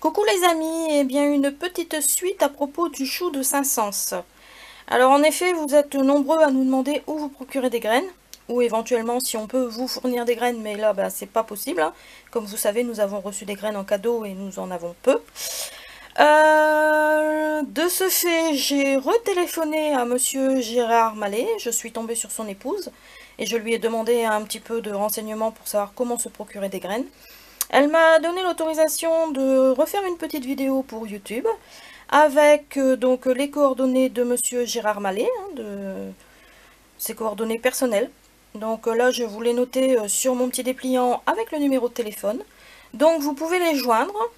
Coucou les amis, et bien une petite suite à propos du chou de Saint-Saëns. Alors en effet, vous êtes nombreux à nous demander où vous procurez des graines, ou éventuellement si on peut vous fournir des graines, mais là c'est pas possible. Hein. Comme vous savez, nous avons reçu des graines en cadeau et nous en avons peu. De ce fait, j'ai retéléphoné à monsieur Gérard Mallet, je suis tombée sur son épouse, et je lui ai demandé un petit peu de renseignements pour savoir comment se procurer des graines. Elle m'a donné l'autorisation de refaire une petite vidéo pour YouTube avec donc les coordonnées de monsieur Gérard Mallet, de ses coordonnées personnelles. Donc là, je vous les noter sur mon petit dépliant avec le numéro de téléphone. Donc vous pouvez les joindre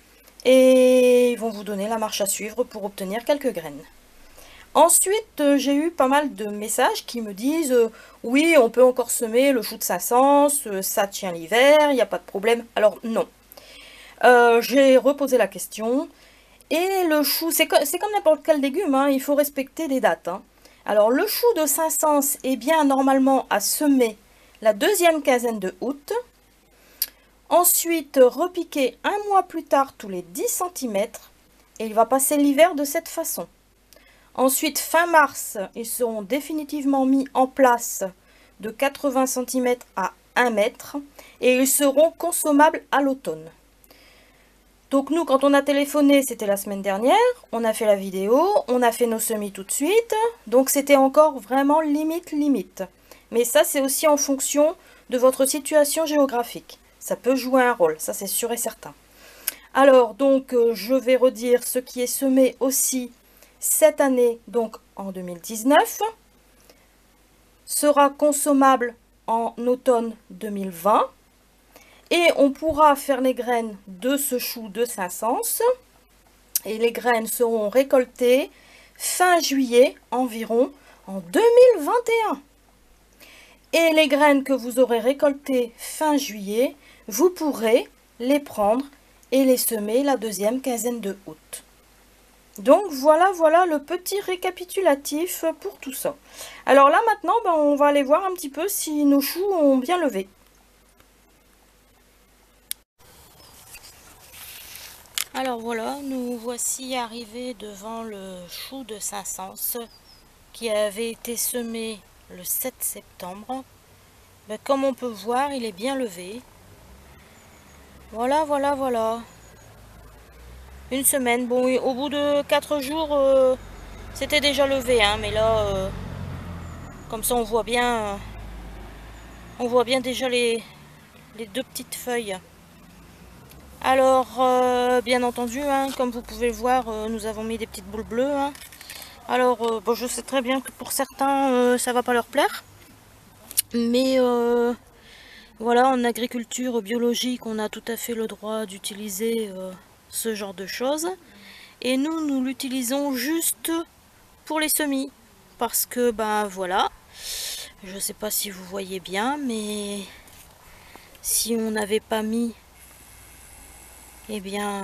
et ils vont vous donner la marche à suivre pour obtenir quelques graines. Ensuite, j'ai eu pas mal de messages qui me disent oui, on peut encore semer le chou de Saint-Saëns, ça tient l'hiver, il n'y a pas de problème. Alors non. J'ai reposé la question. Et le chou, c'est comme n'importe quel légume, hein, il faut respecter des dates. Hein. Alors le chou de Saint-Saëns est bien normalement à semer la deuxième quinzaine de août. Ensuite, repiquer un mois plus tard tous les 10 cm. Et il va passer l'hiver de cette façon. Ensuite, fin mars, ils seront définitivement mis en place de 80 cm à 1 mètre et ils seront consommables à l'automne. Donc nous, quand on a téléphoné, c'était la semaine dernière, on a fait la vidéo, on a fait nos semis tout de suite, donc c'était encore vraiment limite. Mais ça, c'est aussi en fonction de votre situation géographique. Ça peut jouer un rôle, ça c'est sûr et certain. Alors, donc, je vais redire ce qui est semé aussi cette année, donc en 2019, sera consommable en automne 2020 et on pourra faire les graines de ce chou de Saint-Saëns et les graines seront récoltées fin juillet environ en 2021. Et les graines que vous aurez récoltées fin juillet, vous pourrez les prendre et les semer la deuxième quinzaine de août. Donc voilà le petit récapitulatif pour tout ça. Alors là maintenant, on va aller voir un petit peu si nos choux ont bien levé. Alors voilà, nous voici arrivés devant le chou de Saint-Saëns qui avait été semé le 7 septembre. Comme on peut voir, il est bien levé. Voilà. Une semaine, bon, au bout de 4 jours, c'était déjà levé, hein, mais là, comme ça on voit bien déjà les deux petites feuilles. Alors, bien entendu, hein, comme vous pouvez le voir, nous avons mis des petites boules bleues. Hein. Alors, bon, je sais très bien que pour certains, ça va pas leur plaire, mais voilà, en agriculture biologique, on a tout à fait le droit d'utiliser ce genre de choses. Et nous l'utilisons juste pour les semis. Parce que, voilà, je sais pas si vous voyez bien, mais si on n'avait pas mis, eh bien,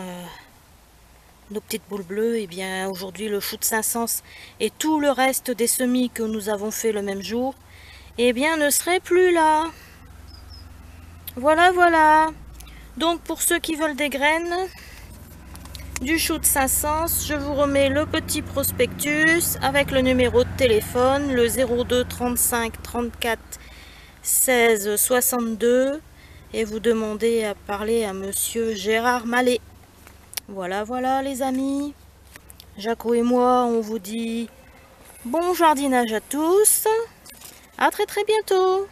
nos petites boules bleues, eh bien, aujourd'hui, le chou de Saint-Saëns et tout le reste des semis que nous avons fait le même jour, eh bien, ne seraient plus là. Voilà. Donc, pour ceux qui veulent des graines du chou de Saint-Saëns, je vous remets le petit prospectus avec le numéro de téléphone, le 02 35 34 16 62, et vous demandez à parler à monsieur Gérard Mallet. Voilà les amis, Jaco et moi on vous dit bon jardinage à tous, à très bientôt.